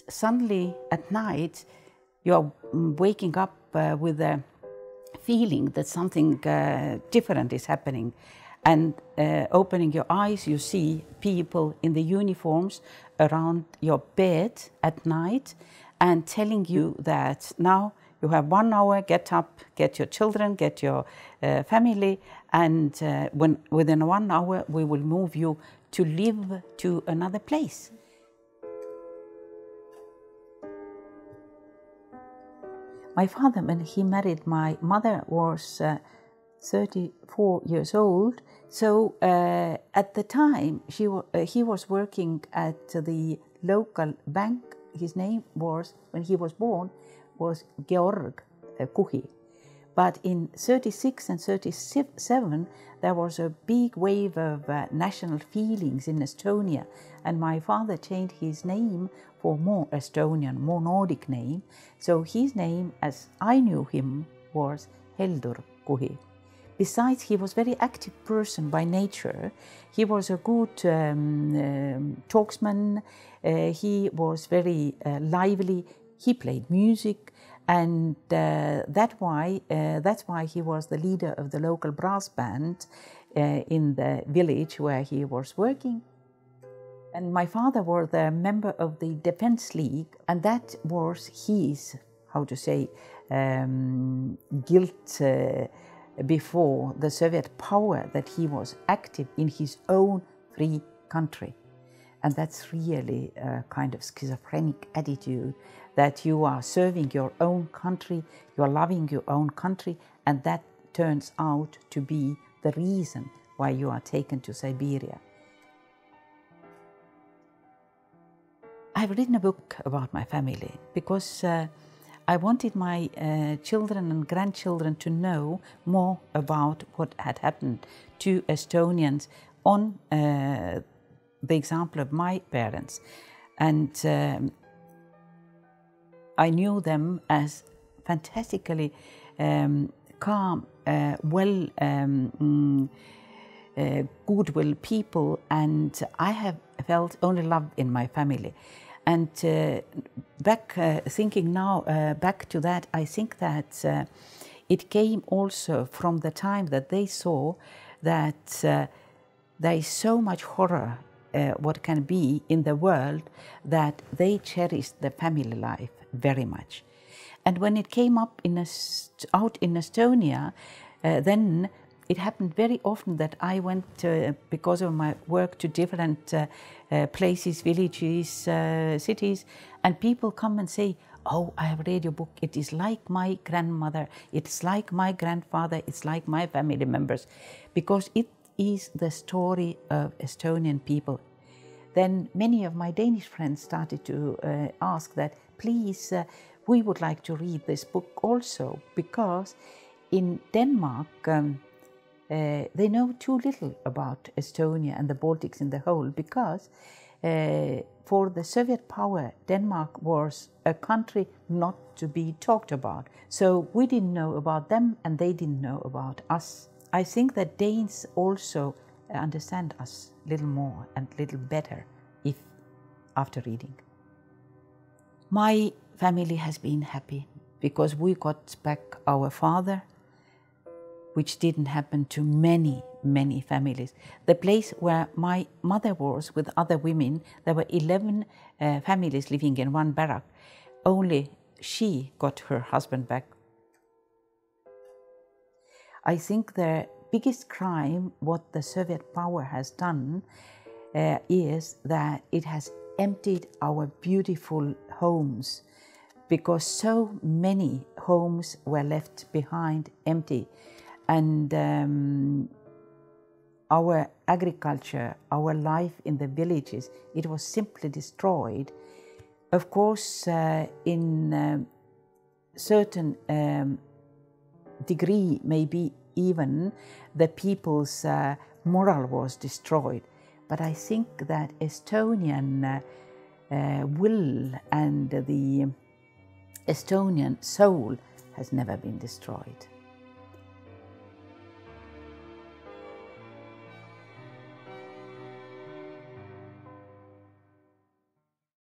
Suddenly at night, you're waking up with a feeling that something different is happening. And opening your eyes, you see people in the uniforms around your bed at night and telling you that now you have 1 hour, get up, get your children, get your family, and within 1 hour we will move you to live to another place. My father, when he married my mother, was 34 years old. So at the time, he was working at the local bank. His name was, when he was born, was Georg Kuhi. But in 36 and 37, there was a big wave of national feelings in Estonia. And my father changed his name for more Estonian, more Nordic name. So his name, as I knew him, was Heldur Kuhi. Besides, he was a very active person by nature. He was a good talksman. He was very lively. He played music, and that's why he was the leader of the local brass band in the village where he was working. And my father was a member of the Defense League, and that was his, how to say, guilt before the Soviet power, that he was active in his own free country. And that's really a kind of schizophrenic attitude, that you are serving your own country, you are loving your own country, and that turns out to be the reason why you are taken to Siberia. I've written a book about my family because I wanted my children and grandchildren to know more about what had happened to Estonians on the example of my parents. And I knew them as fantastically calm, goodwill people, and I have felt only love in my family. And thinking now back to that, I think that it came also from the time that they saw that there is so much horror what can be in the world, that they cherished the family life very much. And when it came up out in Estonia, then it happened very often that I went, because of my work, to different places, villages, cities, and people come and say, "Oh, I have read your book. It is like my grandmother. It's like my grandfather. It's like my family members," because it is the story of Estonian people. Then many of my Danish friends started to ask that, please, we would like to read this book also, because in Denmark, they know too little about Estonia and the Baltics in the whole, because for the Soviet power, Denmark was a country not to be talked about. So we didn't know about them and they didn't know about us. I think that Danes also understand us a little more and a little better after reading. My family has been happy because we got back our father, which didn't happen to many, many families. The place where my mother was with other women, there were 11 families living in one barrack. Only she got her husband back. I think the biggest crime what the Soviet power has done is that it has emptied our beautiful homes, because so many homes were left behind empty. And our agriculture, our life in the villages, it was simply destroyed. Of course, in certain degree, maybe even the people's moral was destroyed. But I think that Estonian will and the Estonian soul has never been destroyed.